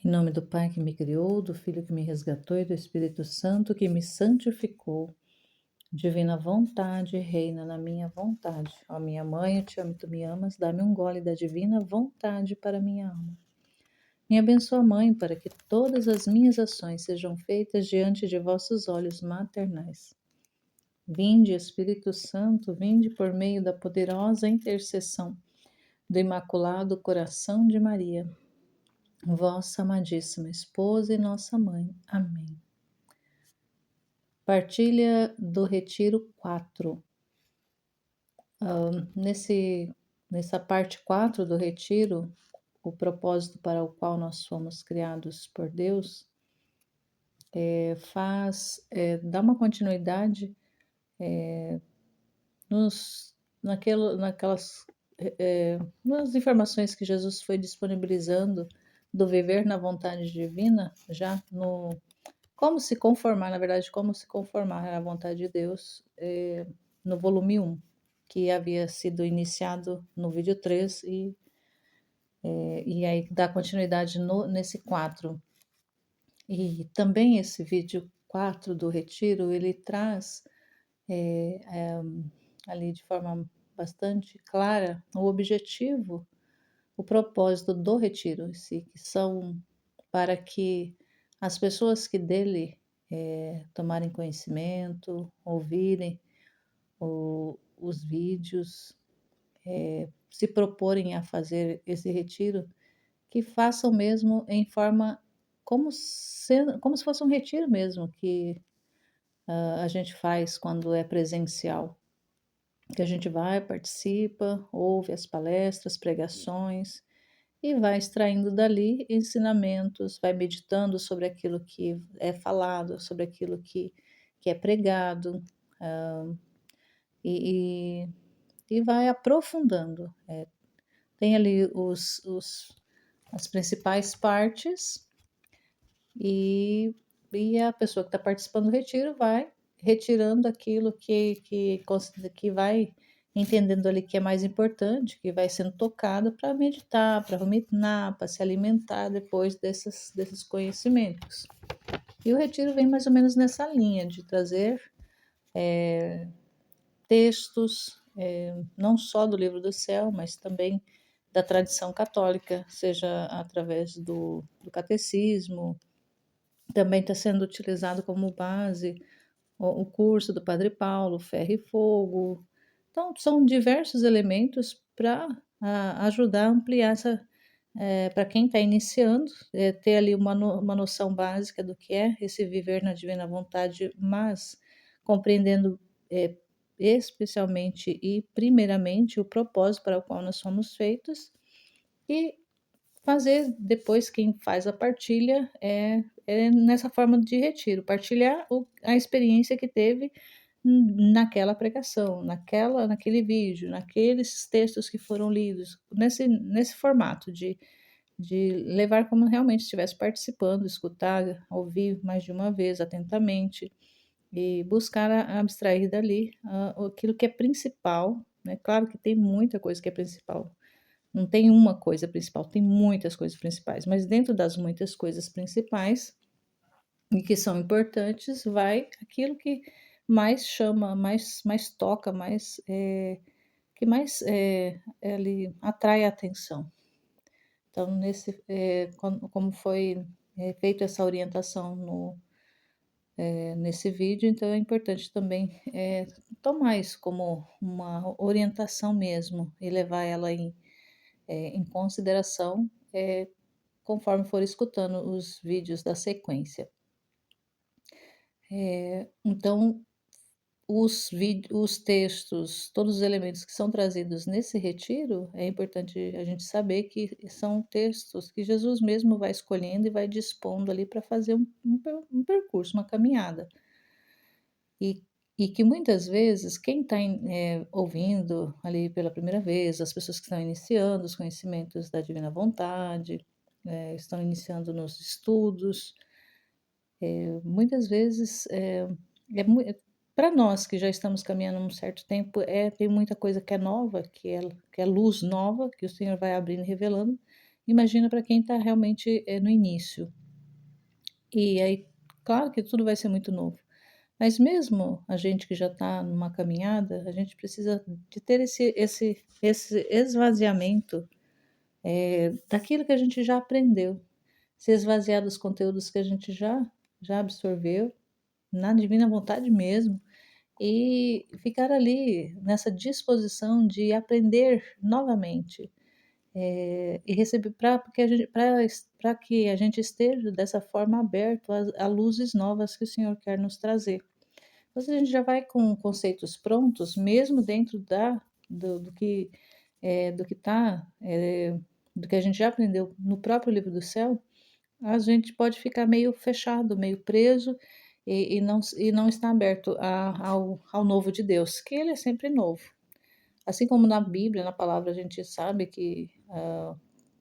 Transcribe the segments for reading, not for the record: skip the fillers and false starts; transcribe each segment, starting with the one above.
Em nome do Pai que me criou, do Filho que me resgatou e do Espírito Santo que me santificou. Divina vontade, reina na minha vontade. Ó minha mãe, eu te amo, tu me amas, dá-me um gole da divina vontade para minha alma. Me abençoa, Mãe, para que todas as minhas ações sejam feitas diante de vossos olhos maternais. Vinde, Espírito Santo, vinde por meio da poderosa intercessão do Imaculado Coração de Maria, vossa amadíssima esposa e nossa mãe. Amém. Partilha do Retiro 4. Nessa parte 4 do Retiro, o propósito para o qual nós fomos criados por Deus, dá uma continuidade nos, naquelas nas informações que Jesus foi disponibilizando do viver na vontade divina, já no como se conformar, na verdade, como se conformar à vontade de Deus, no volume 1, que havia sido iniciado no vídeo 3 e aí dá continuidade nesse 4. E também esse vídeo 4 do Retiro, ele traz ali de forma bastante clara o objetivo, o propósito do Retiro, que são para que as pessoas que dele tomarem conhecimento, ouvirem os vídeos, se proporem a fazer esse retiro, que façam mesmo em forma como se fosse um retiro mesmo, que a gente faz quando é presencial. Que a gente vai, participa, ouve as palestras, pregações, e vai extraindo dali ensinamentos, vai meditando sobre aquilo que é falado, sobre aquilo que é pregado, e, e vai aprofundando. Tem ali as principais partes, e, e a pessoa que está participando do retiro vai retirando aquilo que vai entendendo ali que é mais importante, que vai sendo tocado para meditar, para ruminar, para se alimentar depois desses conhecimentos. E o retiro vem mais ou menos nessa linha de trazer textos, não só do Livro do Céu, mas também da tradição católica, seja através do catecismo, também está sendo utilizado como base o curso do Padre Paulo, Ferro e Fogo. Então, são diversos elementos para ajudar a ampliar para quem está iniciando, ter ali uma noção básica do que é esse viver na divina vontade, mas compreendendo especialmente e primeiramente o propósito para o qual nós somos feitos, e fazer depois, quem faz a partilha nessa forma de retiro, partilhar a experiência que teve naquela pregação, naquele vídeo, naqueles textos que foram lidos, nesse formato de levar como realmente estivesse participando, escutar, ouvir mais de uma vez atentamente e buscar abstrair dali aquilo que é principal, né? Claro que tem muita coisa que é principal, não tem uma coisa principal, tem muitas coisas principais, mas dentro das muitas coisas principais e que são importantes, vai aquilo que mais chama, mais toca, que mais ele atrai a atenção. Então, como foi feita essa orientação nesse vídeo, então é importante também tomar isso como uma orientação mesmo e levar ela em consideração conforme for escutando os vídeos da sequência. Então, os textos, todos os elementos que são trazidos nesse retiro, é importante a gente saber que são textos que Jesus mesmo vai escolhendo e vai dispondo ali para fazer um percurso, uma caminhada. E, e que muitas vezes quem está ouvindo ali pela primeira vez, as pessoas que estão iniciando os conhecimentos da divina vontade, estão iniciando nos estudos, muitas vezes para nós que já estamos caminhando um certo tempo, tem muita coisa que é nova, que é luz nova, que o Senhor vai abrindo e revelando, imagina para quem está realmente no início. E aí, claro que tudo vai ser muito novo. Mas mesmo a gente que já está numa caminhada, a gente precisa de ter esse esvaziamento daquilo que a gente já aprendeu, se esvaziar dos conteúdos que a gente já absorveu, na divina vontade mesmo, e ficar ali nessa disposição de aprender novamente e receber para que a gente esteja dessa forma aberto a luzes novas que o Senhor quer nos trazer. Então, se a gente já vai com conceitos prontos, mesmo dentro do que está, do que a gente já aprendeu no próprio livro do céu, a gente pode ficar meio fechado, meio preso e não está aberto ao novo de Deus, que ele é sempre novo. Assim como na Bíblia, na palavra, a gente sabe que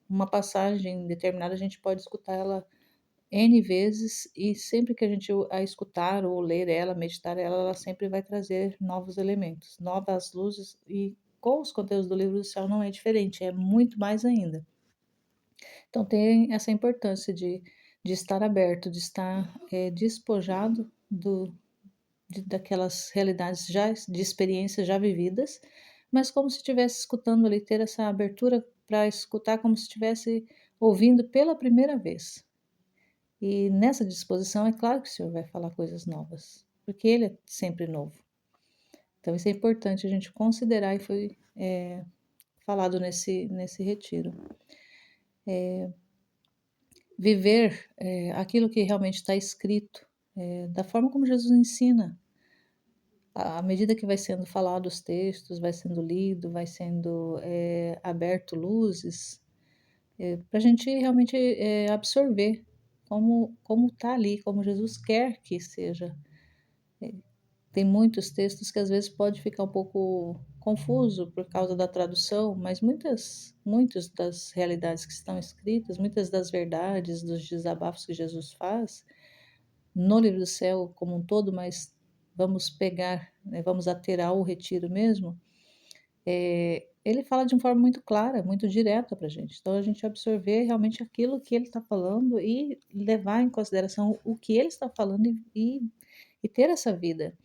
uma passagem determinada a gente pode escutar ela N vezes e sempre que a gente a escutar ou ler ela, meditar ela, ela sempre vai trazer novos elementos, novas luzes e com os conteúdos do livro do céu não é diferente, é muito mais ainda. Então tem essa importância de estar aberto, de estar despojado daquelas realidades já de experiências já vividas, mas como se estivesse escutando ali, ter essa abertura para escutar como se estivesse ouvindo pela primeira vez. E nessa disposição, é claro que o Senhor vai falar coisas novas, porque Ele é sempre novo. Então, isso é importante a gente considerar e foi falado nesse retiro. Viver aquilo que realmente está escrito, da forma como Jesus ensina, à medida que vai sendo falado os textos, vai sendo lido, vai sendo aberto luzes, para a gente realmente absorver como está ali, como Jesus quer que seja. Tem muitos textos que às vezes pode ficar um pouco confuso por causa da tradução, mas muitas das realidades que estão escritas, muitas das verdades, dos desabafos que Jesus faz no livro do céu como um todo, mas vamos pegar, né, vamos ater ao retiro mesmo, ele fala de uma forma muito clara, muito direta para a gente. Então a gente absorver realmente aquilo que ele está falando e levar em consideração o que ele está falando e ter essa vida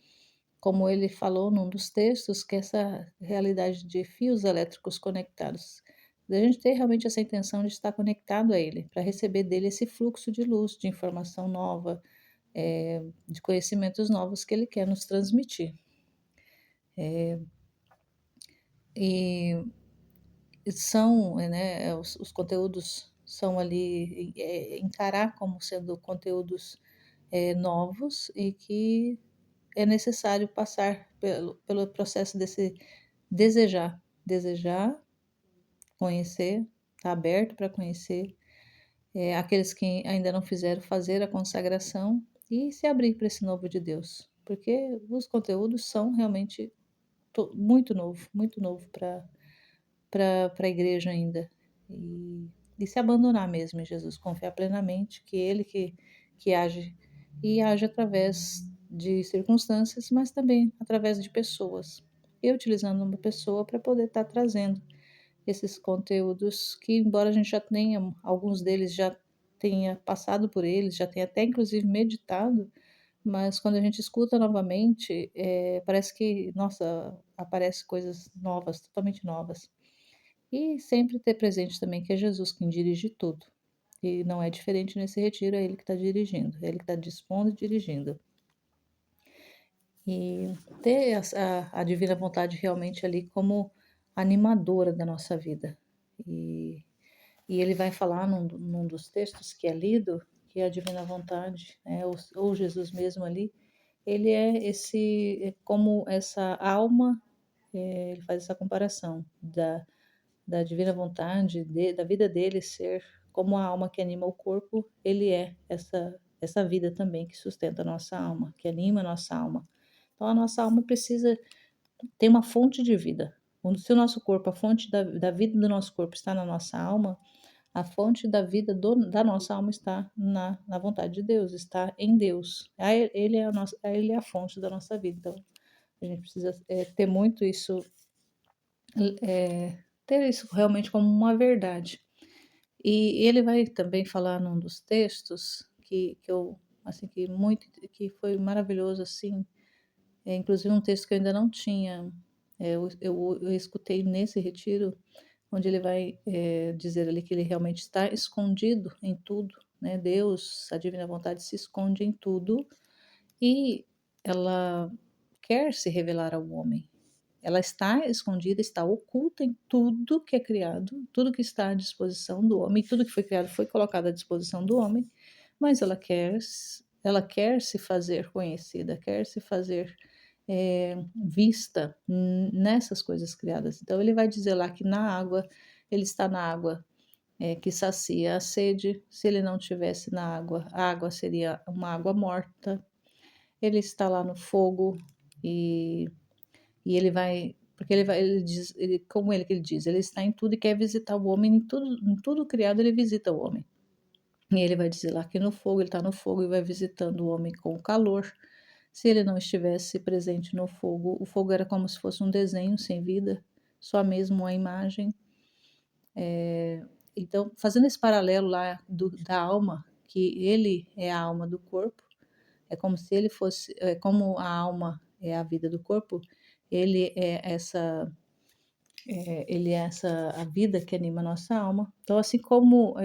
como ele falou num dos textos, que essa realidade de fios elétricos conectados, da gente ter realmente essa intenção de estar conectado a ele, para receber dele esse fluxo de luz, de informação nova, de conhecimentos novos que ele quer nos transmitir. E são, né, os conteúdos são ali, encarar como sendo conteúdos novos e que é necessário passar pelo processo desse desejar, conhecer, estar aberto para conhecer, aqueles que ainda não fizeram, fazer a consagração e se abrir para esse novo de Deus, porque os conteúdos são realmente muito novo para a igreja ainda. E se abandonar mesmo em Jesus, confiar plenamente que Ele que age e age através de circunstâncias, mas também através de pessoas. E utilizando uma pessoa para poder estar trazendo esses conteúdos que, embora a gente já tenha, alguns deles já tenha passado por eles, já tenha até inclusive meditado, mas quando a gente escuta novamente, parece que, nossa, aparecem coisas novas, totalmente novas. E sempre ter presente também que é Jesus quem dirige tudo. E não é diferente nesse retiro, é Ele que está dirigindo, é Ele que está dispondo e dirigindo. E ter a divina vontade realmente ali como animadora da nossa vida. E ele vai falar num dos textos que é lido, que é a divina vontade, né, ou Jesus mesmo ali, ele é como essa alma, ele faz essa comparação da divina vontade, da vida dele ser como a alma que anima o corpo, ele é essa vida também que sustenta a nossa alma, que anima a nossa alma. Então a nossa alma precisa ter uma fonte de vida. Se o nosso corpo, a fonte da vida do nosso corpo está na nossa alma, a fonte da vida da nossa alma está na vontade de Deus, está em Deus. Ele é a fonte da nossa vida. Então, a gente precisa ter muito isso, ter isso realmente como uma verdade. E ele vai também falar num dos textos que eu, assim, que foi maravilhoso, assim, inclusive um texto que eu ainda não tinha, eu escutei nesse retiro, onde ele vai dizer ali que ele realmente está escondido em tudo, né? Deus, a divina vontade, se esconde em tudo e ela quer se revelar ao homem. Ela está escondida, está oculta em tudo que é criado, tudo que está à disposição do homem, tudo que foi criado foi colocado à disposição do homem, mas ela quer se fazer conhecida, quer se fazer vista nessas coisas criadas. Então ele vai dizer lá que na água, ele está na água que sacia a sede. Se ele não tivesse na água, a água seria uma água morta. Ele está lá no fogo e e ele vai, porque ele diz, como ele que ele diz, ele está em tudo e quer visitar o homem, em tudo criado ele visita o homem. E ele vai dizer lá que no fogo, ele está no fogo e vai visitando o homem com o calor. Se ele não estivesse presente no fogo, o fogo era como se fosse um desenho sem vida, só mesmo a imagem. Então, fazendo esse paralelo lá da alma, que ele é a alma do corpo, é como se ele fosse, como a alma é a vida do corpo, ele é essa ele é essa a vida que anima a nossa alma. Então, assim como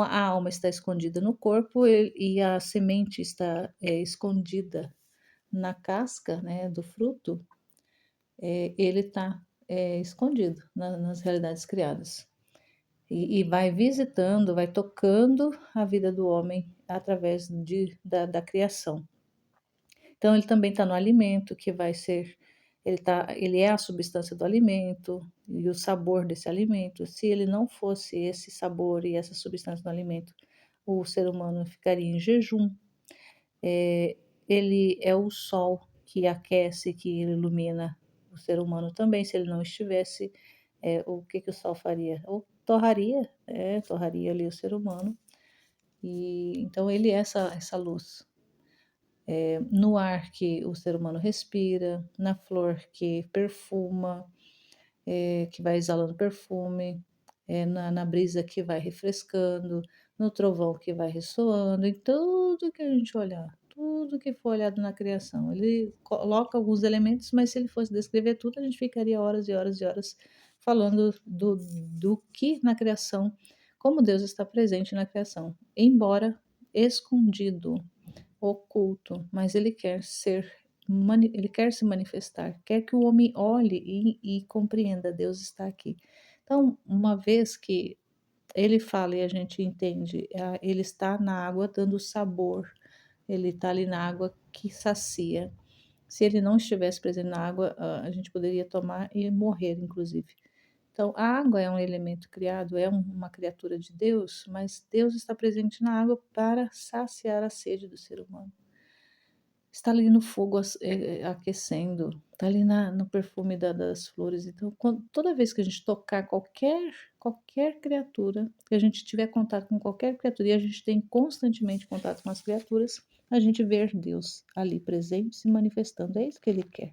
a alma está escondida no corpo e a semente está escondida na casca, né, do fruto, ele está escondido nas realidades criadas. E vai visitando, vai tocando a vida do homem através da criação. Então, ele também está no alimento, que vai ser, ele é a substância do alimento e o sabor desse alimento. Se ele não fosse esse sabor e essa substância do alimento, o ser humano ficaria em jejum. É, ele é o sol que aquece, que ilumina o ser humano também. Se ele não estivesse, o que que o sol faria? Ou torraria ali o ser humano. E então ele é essa luz no ar que o ser humano respira, na flor que perfuma, que vai exalando perfume, na brisa que vai refrescando, no trovão que vai ressoando, em tudo que a gente olhar, tudo que for olhado na criação. Ele coloca alguns elementos, mas se ele fosse descrever tudo, a gente ficaria horas e horas e horas falando do que na criação, como Deus está presente na criação, embora escondido, oculto, mas ele quer se manifestar, quer que o homem olhe e compreenda, Deus está aqui. Então, uma vez que ele fala e a gente entende, ele está na água dando sabor, ele está ali na água que sacia. Se ele não estivesse presente na água, a gente poderia tomar e morrer, inclusive. Então, a água é um elemento criado, uma criatura de Deus, mas Deus está presente na água para saciar a sede do ser humano. Está ali no fogo aquecendo, está ali no perfume das flores. Então, toda vez que a gente tocar qualquer criatura, que a gente tiver contato com qualquer criatura, e a gente tem constantemente contato com as criaturas, a gente vê Deus ali presente, se manifestando. É isso que Ele quer,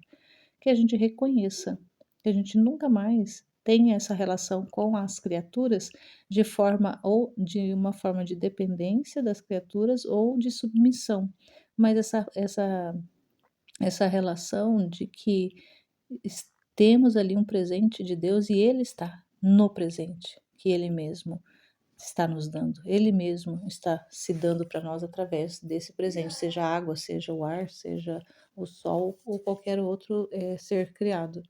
que a gente reconheça, que a gente nunca mais tenha essa relação com as criaturas de uma forma de dependência das criaturas ou de submissão, mas essa relação de que temos ali um presente de Deus e Ele está no presente, que Ele mesmo está nos dando. Ele mesmo está se dando para nós através desse presente, seja a água, seja o ar, seja o sol ou qualquer outro ser criado.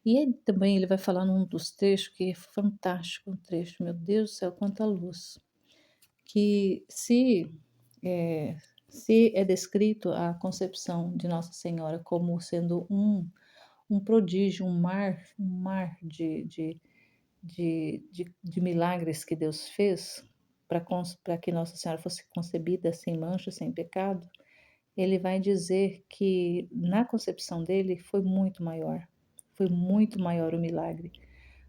E aí, também ele vai falar num dos trechos que é fantástico, um trecho, meu Deus do céu, quanta luz, que se é descrito a concepção de Nossa Senhora como sendo um prodígio, um mar de milagres que Deus fez para que Nossa Senhora fosse concebida sem mancha, sem pecado, ele vai dizer que na concepção dele foi muito maior o milagre,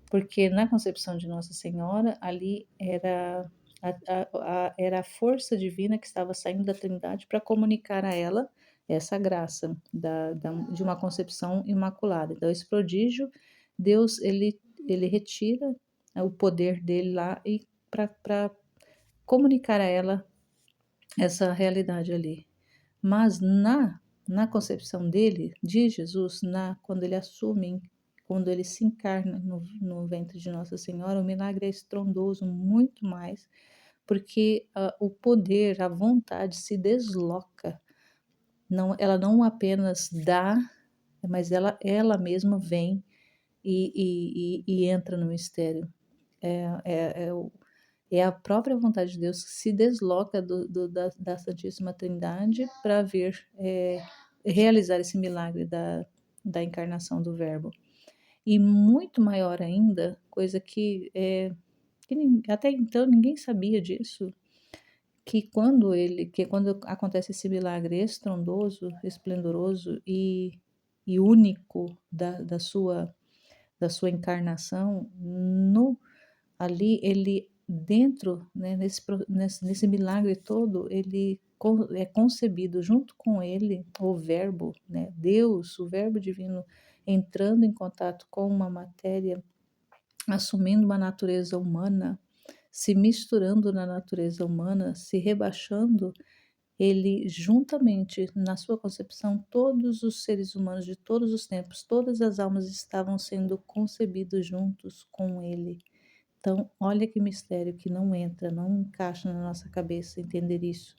porque na concepção de Nossa Senhora, ali era a força divina que estava saindo da Trindade para comunicar a ela essa graça de uma concepção imaculada. Então, esse prodígio, Deus, ele retira o poder dele lá e para comunicar a ela essa realidade ali. Mas na concepção dele, de Jesus, quando ele assume, quando ele se encarna no ventre de Nossa Senhora, o milagre é estrondoso muito mais, porque o poder, a vontade se desloca. Não, ela não apenas dá, mas ela mesma vem e entra no mistério. É, é, é, o- É a própria vontade de Deus que se desloca da Santíssima Trindade para vir realizar esse milagre da encarnação do Verbo. E muito maior ainda, coisa que até então ninguém sabia disso, que quando acontece esse milagre estrondoso, esplendoroso e único da sua encarnação, ali ele dentro, né, nesse milagre todo, é concebido junto com ele o Verbo, né, Deus, o Verbo divino, entrando em contato com uma matéria, assumindo uma natureza humana, se misturando na natureza humana, se rebaixando. Ele, juntamente, na sua concepção, todos os seres humanos de todos os tempos, todas as almas estavam sendo concebidos juntos com ele. Então, olha que mistério que não entra, não encaixa na nossa cabeça entender isso,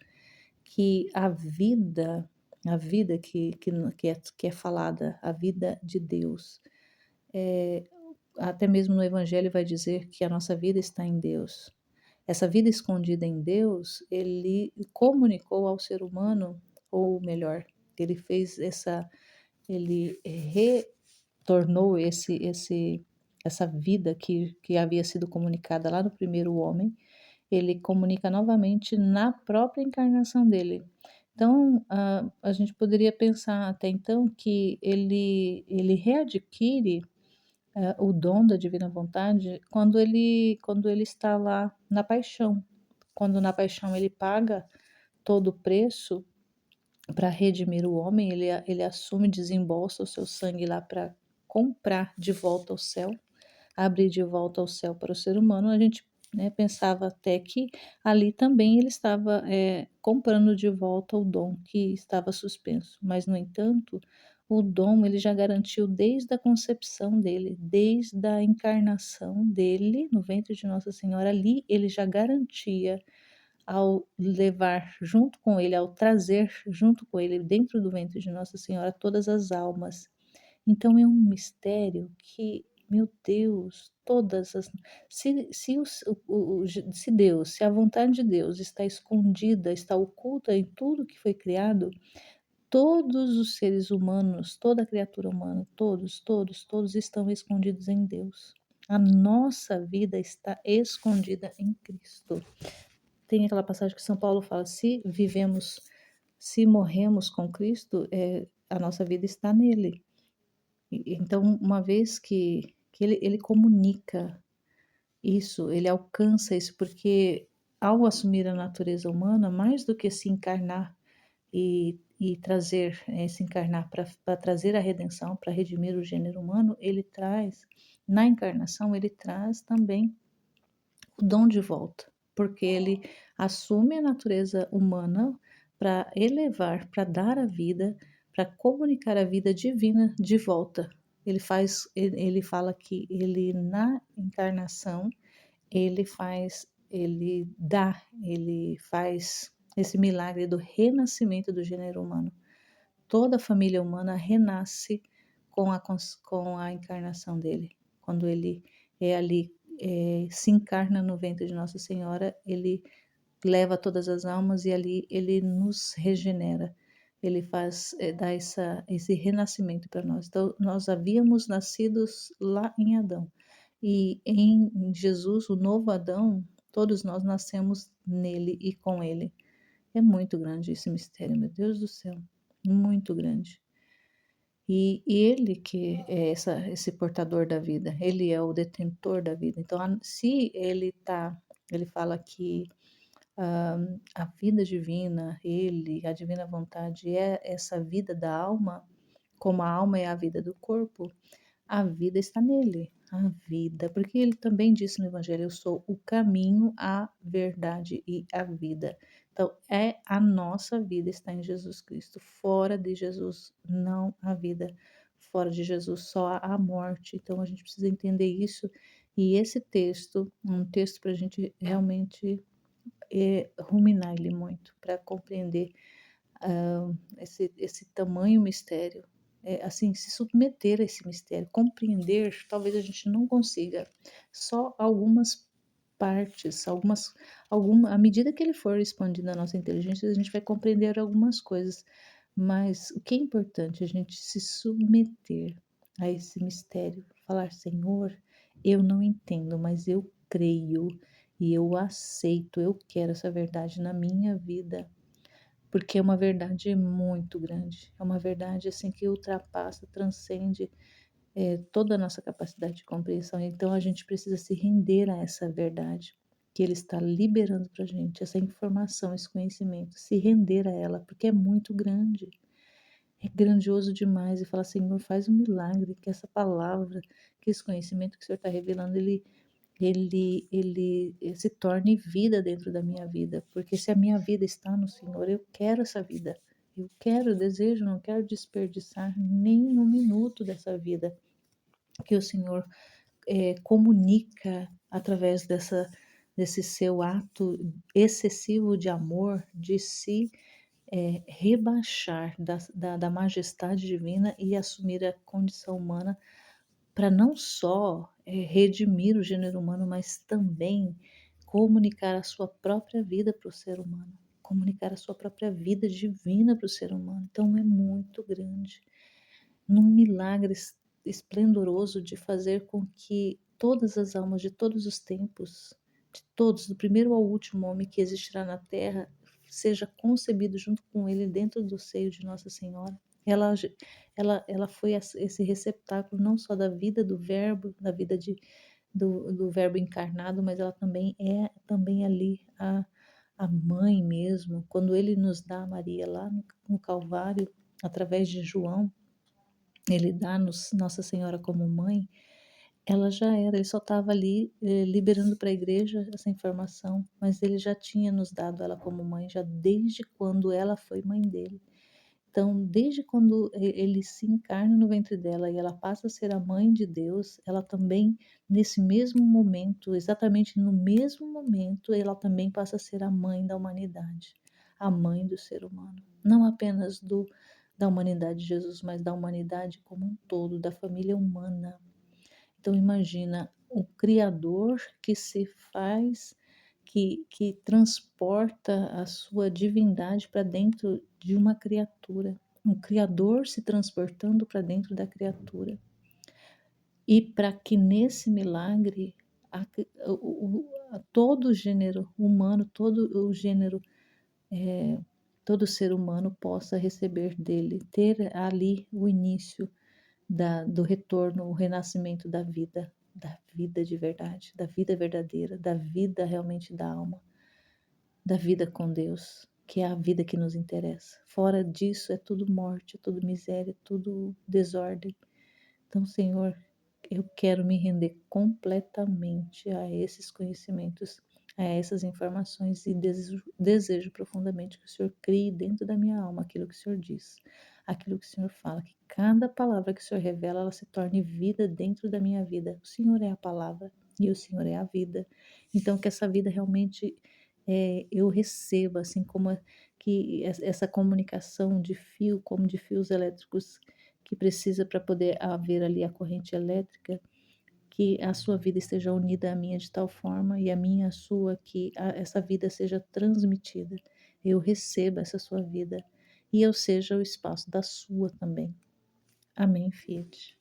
que a vida que é falada, a vida de Deus, é, até mesmo no Evangelho vai dizer que a nossa vida está em Deus. Essa vida escondida em Deus, ele comunicou ao ser humano, ou melhor, ele fez ele retornou essa vida que havia sido comunicada lá no primeiro homem, ele comunica novamente na própria encarnação dele. Então, a gente poderia pensar até então que ele readquire o dom da divina vontade quando ele está lá na paixão. Quando na paixão ele paga todo o preço para redimir o homem, ele assume, desembolsa o seu sangue lá para comprar de volta o céu, abrir de volta o céu para o ser humano. A gente, né, pensava até que ali também ele estava comprando de volta o dom que estava suspenso, mas no entanto o dom ele já garantiu desde a concepção dele, desde a encarnação dele no ventre de Nossa Senhora, ali ele já garantia ao levar junto com ele, ao trazer junto com ele dentro do ventre de Nossa Senhora todas as almas. Então é um mistério que, meu Deus, todas as. Se Deus, se a vontade de Deus está escondida, está oculta em tudo que foi criado, todos os seres humanos, toda criatura humana, todos estão escondidos em Deus. A nossa vida está escondida em Cristo. Tem aquela passagem que São Paulo fala: se morremos com Cristo, a nossa vida está nele. Então, uma vez que ele comunica isso, ele alcança isso, porque ao assumir a natureza humana, mais do que se encarnar e trazer, se encarnar para trazer a redenção, para redimir o gênero humano, na encarnação, ele traz também o dom de volta, porque ele assume a natureza humana para elevar, para dar a vida, para comunicar a vida divina de volta. Ele fala que ele na encarnação, ele faz esse milagre do renascimento do gênero humano. Toda a família humana renasce com a encarnação dele. Quando ele se encarna no ventre de Nossa Senhora, ele leva todas as almas e ali ele nos regenera. Ele dá esse renascimento para nós. Então, nós havíamos nascidos lá em Adão. E em Jesus, o novo Adão, todos nós nascemos nele e com ele. É muito grande esse mistério, meu Deus do céu, muito grande. E ele que é esse portador da vida, ele é o detentor da vida. Então, se ele fala que a vida divina, a divina vontade é essa vida da alma, como a alma é a vida do corpo, A vida está nele, a vida, porque ele também disse no evangelho: "Eu sou o caminho, a verdade e a vida". Então, a nossa vida está em Jesus Cristo. Fora de Jesus não há vida. Fora de Jesus só há a morte. Então, a gente precisa entender isso. E esse texto, um texto para a gente realmente ruminar ele muito, para compreender esse tamanho mistério, assim, se submeter a esse mistério, compreender, talvez a gente não consiga, só algumas partes, à medida que ele for expandindo a nossa inteligência, a gente vai compreender algumas coisas, mas o que é importante é a gente se submeter a esse mistério, falar: Senhor, eu não entendo, mas eu creio e eu aceito, eu quero essa verdade na minha vida. Porque é uma verdade muito grande, é uma verdade, assim, que ultrapassa, transcende, toda a nossa capacidade de compreensão. Então a gente precisa se render a essa verdade que ele está liberando para a gente, essa informação, esse conhecimento, se render a ela, porque é muito grande, é grandioso demais e falar: "Senhor, faz um milagre, que essa palavra, que esse conhecimento que o Senhor está revelando, ele se torne vida dentro da minha vida, porque se a minha vida está no Senhor, eu quero essa vida. Eu quero, eu desejo, não quero desperdiçar nem um minuto dessa vida que o Senhor comunica através desse seu ato excessivo de amor, de se rebaixar da majestade divina e assumir a condição humana para não só, redimir o gênero humano, mas também comunicar a sua própria vida para o ser humano, comunicar a sua própria vida divina para o ser humano. Então é muito grande, num milagre esplendoroso de fazer com que todas as almas de todos os tempos, de todos, do primeiro ao último homem que existirá na terra, seja concebido junto com ele dentro do seio de Nossa Senhora. Ela, ela foi esse receptáculo não só da vida do Verbo, da vida do Verbo encarnado, mas ela também é também ali a mãe mesmo. Quando ele nos dá a Maria lá no Calvário, através de João, ele dá-nos Nossa Senhora como mãe, ela já era, ele só estava ali liberando para a igreja essa informação, mas ele já tinha nos dado ela como mãe, já desde quando ela foi mãe dele. Então, desde quando ele se encarna no ventre dela e ela passa a ser a mãe de Deus, ela também, nesse mesmo momento, exatamente no mesmo momento, ela também passa a ser a mãe da humanidade, a mãe do ser humano. Não apenas da humanidade de Jesus, mas da humanidade como um todo, da família humana. Então imagina o Criador que se faz, que transporta a sua divindade para dentro de uma criatura, um Criador se transportando para dentro da criatura. E para que nesse milagre a, todo o gênero humano, todo o gênero, todo ser humano possa receber dele, ter ali o início do retorno, o renascimento da vida de verdade, da vida verdadeira, da vida realmente da alma, da vida com Deus, que é a vida que nos interessa. Fora disso é tudo morte, é tudo miséria, é tudo desordem. Então, Senhor, eu quero me render completamente a esses conhecimentos, a essas informações e desejo profundamente que o Senhor crie dentro da minha alma aquilo que o Senhor diz, aquilo que o Senhor fala, que cada palavra que o Senhor revela, ela se torne vida dentro da minha vida. O Senhor é a palavra e o Senhor é a vida. Então, que essa vida realmente eu receba, assim como que essa comunicação de fio, como de fios elétricos que precisa para poder haver ali a corrente elétrica, que a sua vida esteja unida à minha de tal forma e a minha à sua, que essa vida seja transmitida. Eu receba essa sua vida e eu seja o espaço da sua também. Amém, Fiat.